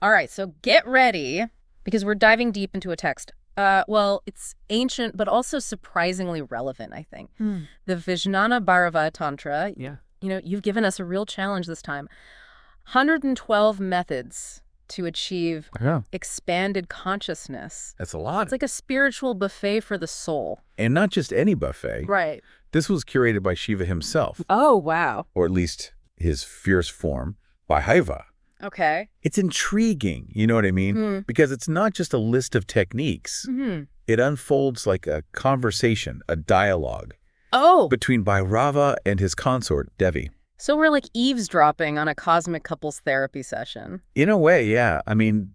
All right, so get ready because we're diving deep into a text. Well, it's ancient, but also surprisingly relevant, I think. The Vijnana Bhairava Tantra, Yeah. you've given us a real challenge this time. 112 methods to achieve Yeah. expanded consciousness. That's a lot. It's like a spiritual buffet for the soul. And not just any buffet. Right. This was curated by Shiva himself, Oh, wow. or at least his fierce form, Bhairava. Okay. It's intriguing, you know what I mean? Because it's not just a list of techniques. It unfolds like a conversation, a dialogue Oh, between Bhairava and his consort, Devi. so we're like eavesdropping on a cosmic couples therapy session. In a way, yeah. I mean,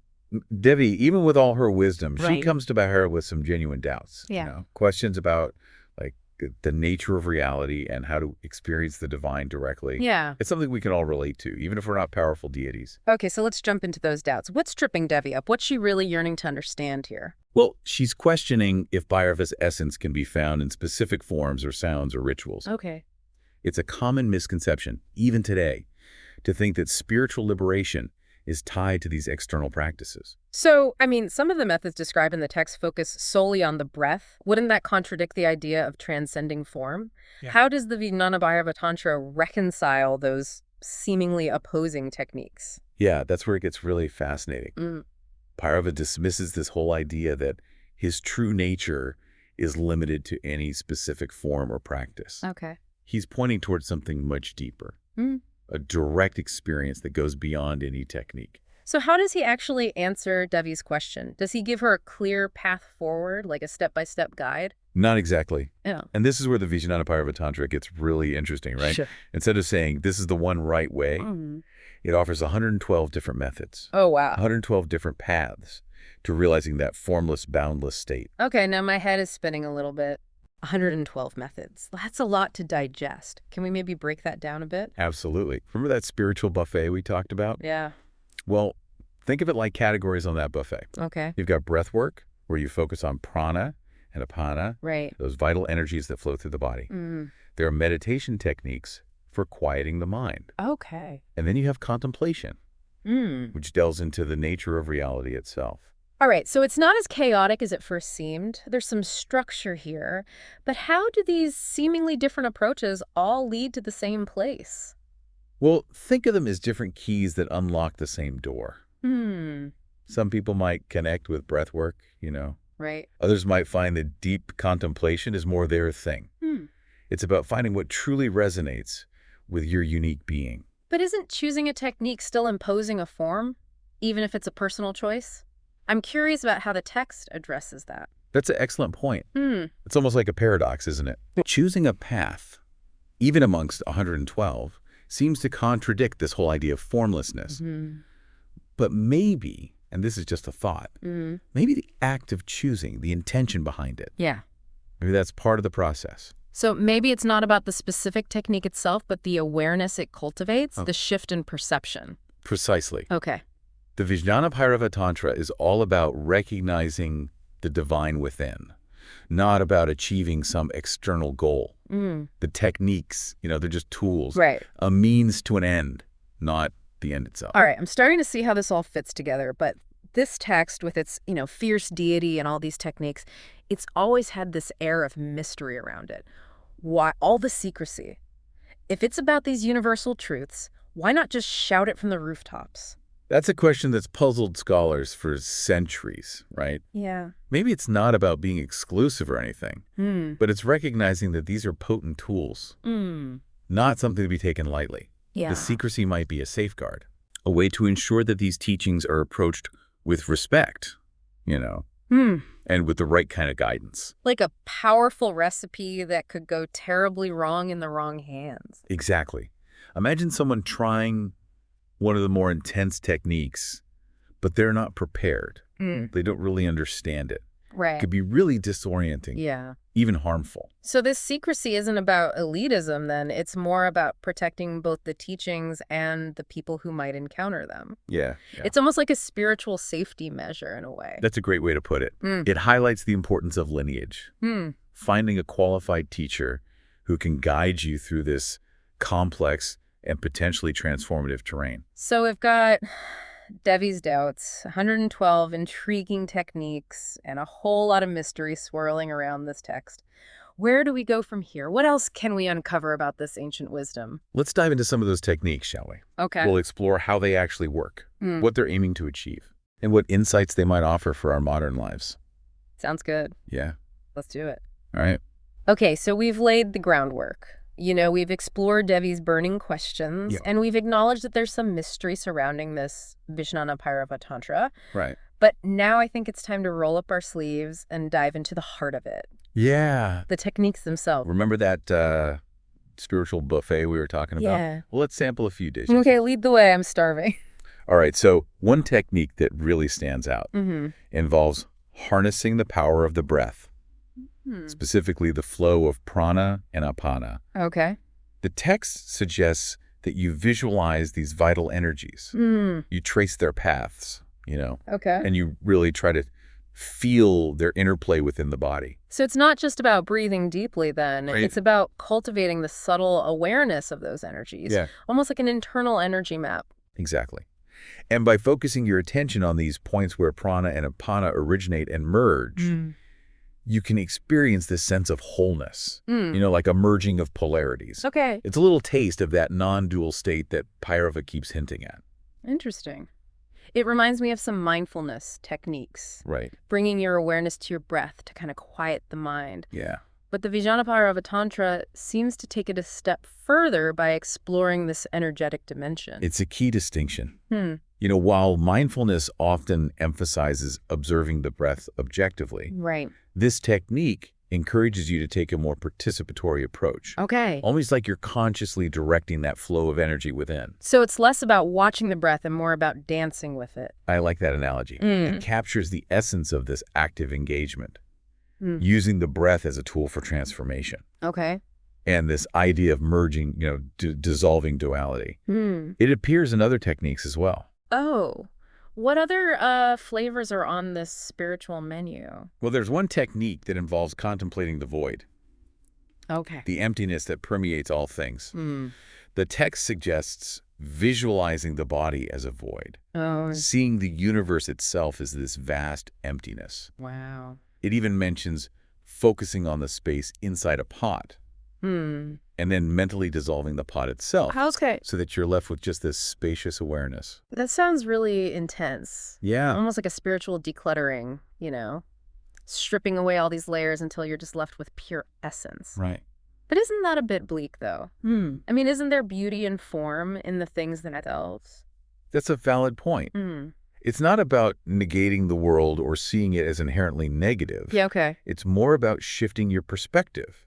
Devi, even with all her wisdom, she Right. comes to Bhairava with some genuine doubts. Yeah. Questions about like the nature of reality and how to experience the divine directly. Yeah. It's something we can all relate to, even if we're not powerful deities. Okay, so let's jump into those doubts. What's tripping Devi up? What's she really yearning to understand here? Well, she's questioning if Bhairava's essence can be found in specific forms or sounds or rituals. Okay. It's a common misconception, even today, to think that spiritual liberation is tied to these external practices. So, I mean, some of the methods described in the text focus solely on the breath. Wouldn't that contradict the idea of transcending form? Yeah. How does the Vijnana Bhairava Tantra reconcile those seemingly opposing techniques? Yeah, that's where it gets really fascinating. Bhairava dismisses this whole idea that his true nature is limited to any specific form or practice. Okay. He's pointing towards something much deeper, a direct experience that goes beyond any technique. So how does he actually answer Devi's question? Does he give her a clear path forward, like a step-by-step guide? Not exactly. Yeah. And this is where the Vijnana Bhairava Tantra gets really interesting, right? Sure. Instead of saying this is the one right way, it offers 112 different methods, Oh, wow. 112 different paths to realizing that formless, boundless state. Okay, now my head is spinning a little bit. 112 methods. That's a lot to digest. Can we maybe break that down a bit? Absolutely. Remember that spiritual buffet we talked about? Yeah. Well, think of it like categories on that buffet. Okay. You've got breathwork, where you focus on prana and apana, Right. those vital energies that flow through the body. There are meditation techniques for quieting the mind. Okay. And then you have contemplation, which delves into the nature of reality itself. All right, so it's not as chaotic as it first seemed. There's some structure here. But how do these seemingly different approaches all lead to the same place? Well, think of them as different keys that unlock the same door. Some people might connect with breathwork, Right. Others might find that deep contemplation is more their thing. It's about finding what truly resonates with your unique being. But isn't choosing a technique still imposing a form, even if it's a personal choice? I'm curious about how the text addresses that. That's an excellent point. It's almost like a paradox, isn't it? Choosing a path, even amongst 112, seems to contradict this whole idea of formlessness. But maybe, and this is just a thought, maybe the act of choosing, the intention behind it, Yeah. maybe that's part of the process. So maybe it's not about the specific technique itself, but the awareness it cultivates, the shift in perception. Precisely. Okay. The Vijnana Bhairava Tantra is all about recognizing the divine within, not about achieving some external goal. The techniques, they're just tools. Right. A means to an end, not the end itself. All right, I'm starting to see how this all fits together, but this text with its, fierce deity and all these techniques, it's always had this air of mystery around it. Why all the secrecy? If it's about these universal truths, why not just shout it from the rooftops? That's a question that's puzzled scholars for centuries, right? Yeah. Maybe it's not about being exclusive or anything, but it's recognizing that these are potent tools, not something to be taken lightly. Yeah. The secrecy might be a safeguard, a way to ensure that these teachings are approached with respect, and with the right kind of guidance. Like a powerful recipe that could go terribly wrong in the wrong hands. Exactly. Imagine someone trying one of the more intense techniques, but they're not prepared. They don't really understand it. Right. It could be really disorienting, Yeah. even harmful. So this secrecy isn't about elitism then, it's more about protecting both the teachings and the people who might encounter them. Yeah. It's almost like a spiritual safety measure in a way. That's a great way to put it. It highlights the importance of lineage. Finding a qualified teacher who can guide you through this complex and potentially transformative terrain. So we've got Devi's doubts, 112 intriguing techniques, and a whole lot of mystery swirling around this text. Where do we go from here? What else can we uncover about this ancient wisdom? Let's dive into some of those techniques, shall we? Okay. We'll explore how they actually work, what they're aiming to achieve, and what insights they might offer for our modern lives. Sounds good. Yeah. Let's do it. All right. Okay, so we've laid the groundwork. We've explored Devi's burning questions, and we've acknowledged that there's some mystery surrounding this Vijnana Bhairava Tantra. Right. But now I think it's time to roll up our sleeves and dive into the heart of it. Yeah. The techniques themselves. Remember that spiritual buffet we were talking about? Yeah. Well, let's sample a few dishes. Okay, lead the way. I'm starving. All right, so one technique that really stands out involves harnessing the power of the breath, specifically the flow of prana and apana. Okay. The text suggests that you visualize these vital energies. You trace their paths, Okay. and you really try to feel their interplay within the body. So it's not just about breathing deeply then. Right. It's about cultivating the subtle awareness of those energies. Yeah. Almost like an internal energy map. Exactly. And by focusing your attention on these points where prana and apana originate and merge, you can experience this sense of wholeness, like a merging of polarities. Okay. It's a little taste of that non-dual state that Bhairava keeps hinting at. Interesting. It reminds me of some mindfulness techniques. Right. Bringing your awareness to your breath to kind of quiet the mind. Yeah. But the Vijnana Bhairava Tantra seems to take it a step further by exploring this energetic dimension. It's a key distinction. While mindfulness often emphasizes observing the breath objectively, Right. this technique encourages you to take a more participatory approach. Okay. Almost like you're consciously directing that flow of energy within. So it's less about watching the breath and more about dancing with it. I like that analogy. It captures the essence of this active engagement, using the breath as a tool for transformation. Okay. And this idea of merging, dissolving duality. It appears in other techniques as well. Oh. What other flavors are on this spiritual menu? Well, there's one technique that involves contemplating the void, Okay. the emptiness that permeates all things. The text suggests visualizing the body as a void, seeing the universe itself as this vast emptiness. Wow. It even mentions focusing on the space inside a pot, and then mentally dissolving the pot itself, Okay. so that you're left with just this spacious awareness. That sounds really intense. Yeah. Almost like a spiritual decluttering, stripping away all these layers until you're just left with pure essence. Right. But isn't that a bit bleak, though? I mean, isn't there beauty and form in the things themselves? That's a valid point. It's not about negating the world or seeing it as inherently negative. Yeah, okay. It's more about shifting your perspective,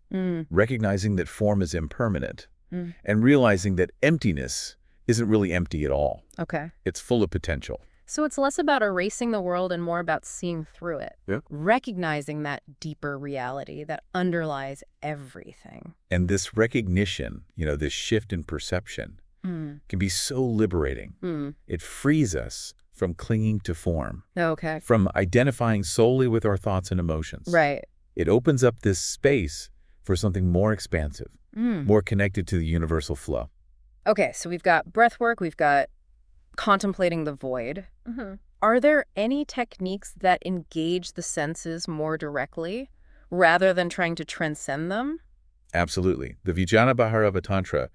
recognizing that form is impermanent, and realizing that emptiness isn't really empty at all. Okay. It's full of potential. So it's less about erasing the world and more about seeing through it. Yeah. Recognizing that deeper reality that underlies everything. And this recognition, this shift in perception, can be so liberating. It frees us from clinging to form, Okay. from identifying solely with our thoughts and emotions. Right. It opens up this space for something more expansive, more connected to the universal flow. Okay, so we've got breathwork, we've got contemplating the void. Are there any techniques that engage the senses more directly rather than trying to transcend them? Absolutely. The Vijnana Bhairava Tantra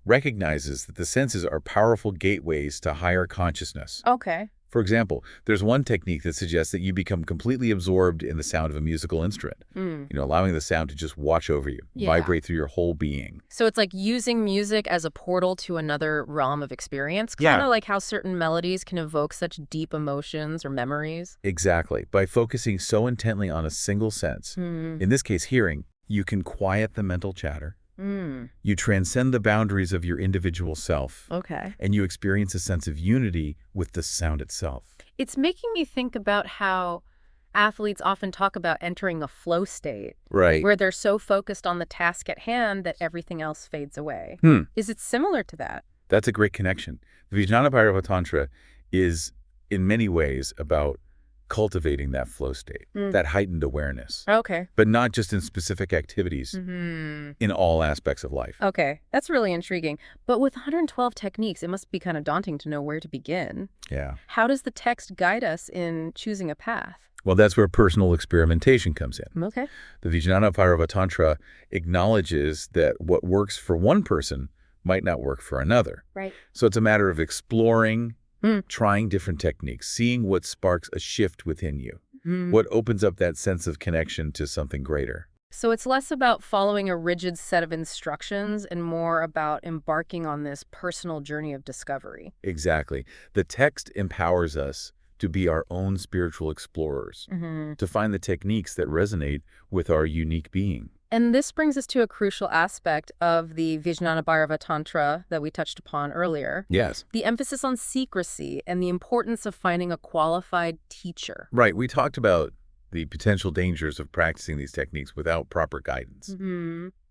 recognizes that the senses are powerful gateways to higher consciousness. Okay. For example, there's one technique that suggests that you become completely absorbed in the sound of a musical instrument, allowing the sound to just wash over you, vibrate through your whole being. So it's like using music as a portal to another realm of experience, Yeah. kind of like how certain melodies can evoke such deep emotions or memories. Exactly. By focusing so intently on a single sense, in this case hearing, you can quiet the mental chatter. You transcend the boundaries of your individual self. Okay. And you experience a sense of unity with the sound itself. It's making me think about how athletes often talk about entering a flow state, Right. where they're so focused on the task at hand that everything else fades away. Is it similar to that? That's a great connection. The Vijnana Bhairava Tantra is, in many ways, about cultivating that flow state, that heightened awareness. Okay. But not just in specific activities, in all aspects of life. Okay, that's really intriguing. But with 112 techniques, it must be kind of daunting to know where to begin. Yeah. How does the text guide us in choosing a path? Well, that's where personal experimentation comes in. Okay. The Vijnana Bhairava Tantra acknowledges that what works for one person might not work for another. Right. So it's a matter of exploring, trying different techniques, seeing what sparks a shift within you, what opens up that sense of connection to something greater. So it's less about following a rigid set of instructions and more about embarking on this personal journey of discovery. Exactly. The text empowers us to be our own spiritual explorers, to find the techniques that resonate with our unique being. And this brings us to a crucial aspect of the Vijnana Bhairava Tantra that we touched upon earlier. Yes. The emphasis on secrecy and the importance of finding a qualified teacher. Right. We talked about the potential dangers of practicing these techniques without proper guidance.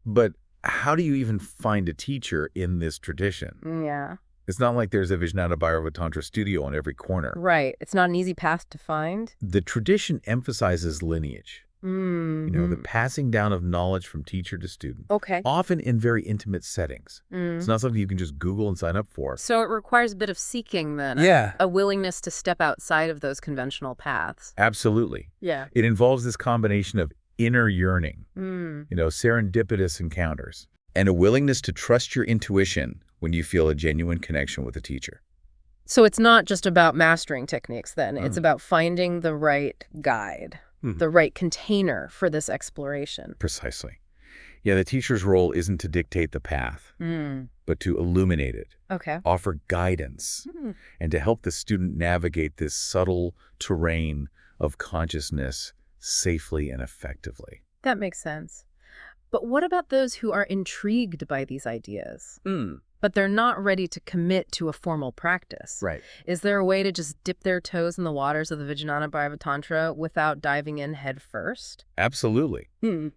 But how do you even find a teacher in this tradition? Yeah. It's not like there's a Vijnana Bhairava Tantra studio on every corner. Right. It's not an easy path to find. The tradition emphasizes lineage. You know, the passing down of knowledge from teacher to student. Okay. Often in very intimate settings. It's not something you can just Google and sign up for. So it requires a bit of seeking then. Yeah. A willingness to step outside of those conventional paths. Absolutely. Yeah. It involves this combination of inner yearning, you know, serendipitous encounters, and a willingness to trust your intuition when you feel a genuine connection with a teacher. So it's not just about mastering techniques then. It's about finding the right guide. The right container for this exploration. Precisely. Yeah, the teacher's role isn't to dictate the path, but to illuminate it, offer guidance, and to help the student navigate this subtle terrain of consciousness safely and effectively. That makes sense. But what about those who are intrigued by these ideas? But they're not ready to commit to a formal practice. Right. Is there a way to just dip their toes in the waters of the Vijnana Bhairava Tantra without diving in head first? Absolutely.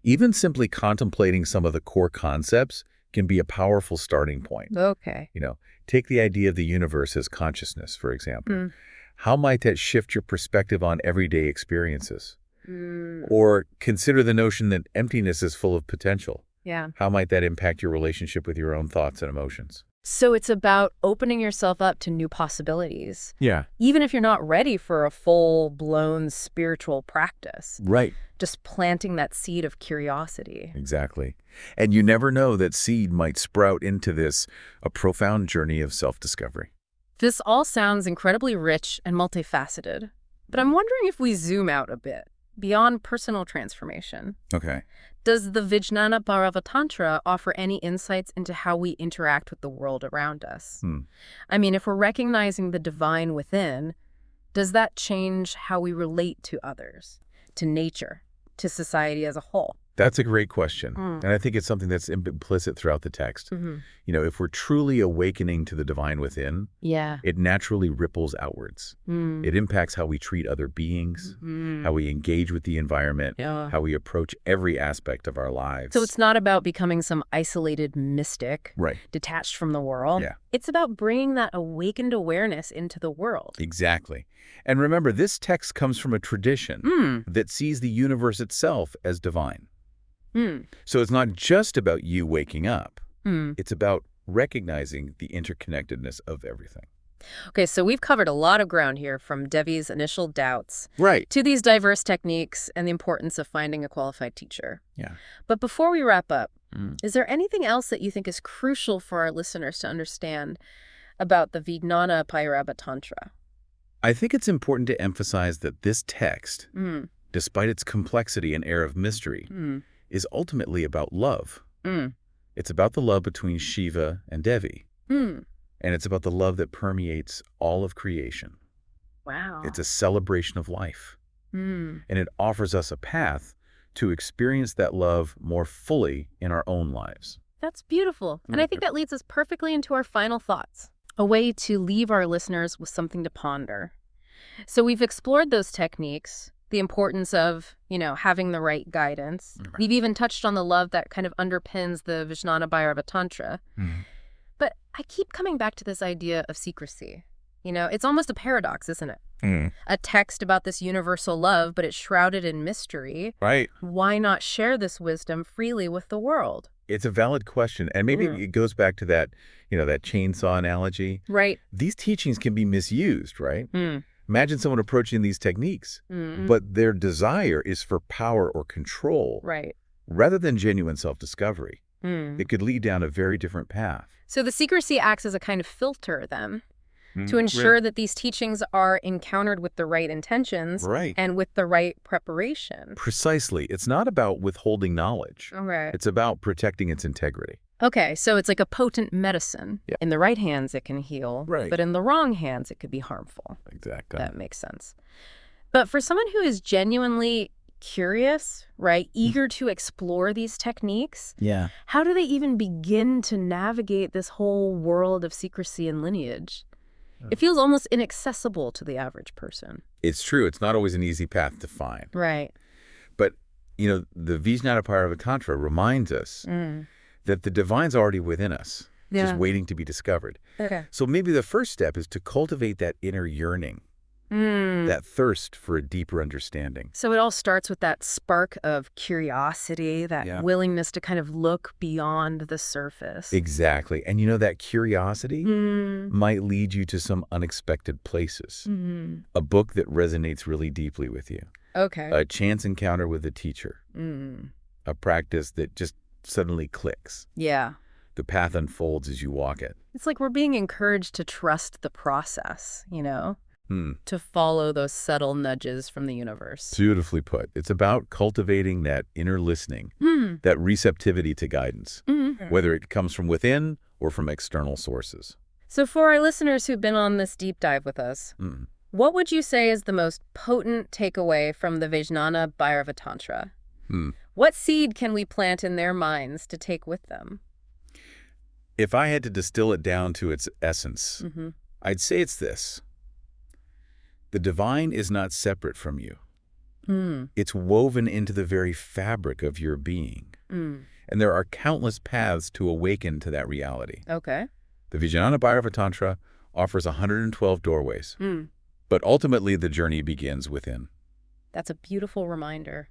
Even simply contemplating some of the core concepts can be a powerful starting point. Okay. You know, take the idea of the universe as consciousness, for example. How might that shift your perspective on everyday experiences? Or consider the notion that emptiness is full of potential. Yeah. How might that impact your relationship with your own thoughts and emotions? So it's about opening yourself up to new possibilities. Yeah. Even if you're not ready for a full-blown spiritual practice. Right. Just planting that seed of curiosity. Exactly. And you never know that seed might sprout into a profound journey of self-discovery. This all sounds incredibly rich and multifaceted. But I'm wondering if we zoom out a bit, beyond personal transformation. Okay. Does the Vijnana Bhairava Tantra offer any insights into how we interact with the world around us? I mean, if we're recognizing the divine within, does that change how we relate to others, to nature, to society as a whole? That's a great question. And I think it's something that's implicit throughout the text. You know, if we're truly awakening to the divine within, it naturally ripples outwards. It impacts how we treat other beings, how we engage with the environment, how we approach every aspect of our lives. So it's not about becoming some isolated mystic, detached from the world. It's about bringing that awakened awareness into the world. Exactly. And remember, this text comes from a tradition that sees the universe itself as divine. So it's not just about you waking up. It's about recognizing the interconnectedness of everything. Okay, so we've covered a lot of ground here, from Devi's initial doubts to these diverse techniques and the importance of finding a qualified teacher. But before we wrap up, is there anything else that you think is crucial for our listeners to understand about the Vijnana Bhairava Tantra? I think it's important to emphasize that this text, despite its complexity and air of mystery, is ultimately about love. It's about the love between Shiva and Devi. And it's about the love that permeates all of creation. Wow. It's a celebration of life. And it offers us a path to experience that love more fully in our own lives. That's beautiful. And I think that leads us perfectly into our final thoughts, a way to leave our listeners with something to ponder. So we've explored those techniques, the importance of, having the right guidance. We've even touched on the love that kind of underpins the Vijnana Bhairava Tantra. But I keep coming back to this idea of secrecy. It's almost a paradox, isn't it? Mm. A text about this universal love, but it's shrouded in mystery. Right. Why not share this wisdom freely with the world? It's a valid question. And maybe it goes back to that, that chainsaw analogy. Right. These teachings can be misused, right? Imagine someone approaching these techniques, Mm. but their desire is for power or control Right. rather than genuine self-discovery. Mm. It could lead down a very different path. So the secrecy acts as a kind of filter, then, to ensure that these teachings are encountered with the right intentions Right. and with the right preparation. Precisely. It's not about withholding knowledge. Okay. It's about protecting its integrity. Okay, so it's like a potent medicine. Yeah. In the right hands, it can heal. Right. But in the wrong hands, it could be harmful. Exactly. That makes sense. But for someone who is genuinely curious, right, eager to explore these techniques, Yeah. how do they even begin to navigate this whole world of secrecy and lineage? It feels almost inaccessible to the average person. It's true. It's not always an easy path to find. Right. But, the Vijnana Bhairava Tantra reminds us that the divine's already within us, just waiting to be discovered. Okay. So maybe the first step is to cultivate that inner yearning, that thirst for a deeper understanding. So it all starts with that spark of curiosity, that willingness to kind of look beyond the surface. Exactly. And that curiosity might lead you to some unexpected places. A book that resonates really deeply with you. Okay. A chance encounter with a teacher. A practice that just suddenly clicks. Yeah. The path unfolds as you walk it. It's like we're being encouraged to trust the process, to follow those subtle nudges from the universe. Beautifully put. It's about cultivating that inner listening, that receptivity to guidance, whether it comes from within or from external sources. So for our listeners who've been on this deep dive with us, what would you say is the most potent takeaway from the Vijnana Bhairava Tantra? What seed can we plant in their minds to take with them? If I had to distill it down to its essence, I'd say it's this. The divine is not separate from you. It's woven into the very fabric of your being. And there are countless paths to awaken to that reality. Okay. The Vijnana Bhairava Tantra offers 112 doorways. But ultimately, the journey begins within. That's a beautiful reminder.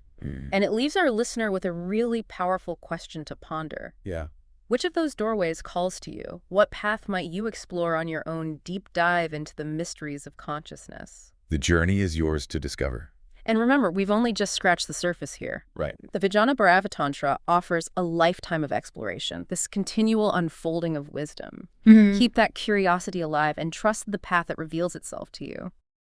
And it leaves our listener with a really powerful question to ponder. Yeah. Which of those doorways calls to you? What path might you explore on your own deep dive into the mysteries of consciousness? The journey is yours to discover. And remember, we've only just scratched the surface here. Right. The Vijnana Bhairava Tantra offers a lifetime of exploration, this continual unfolding of wisdom. Keep that curiosity alive and trust the path that reveals itself to you.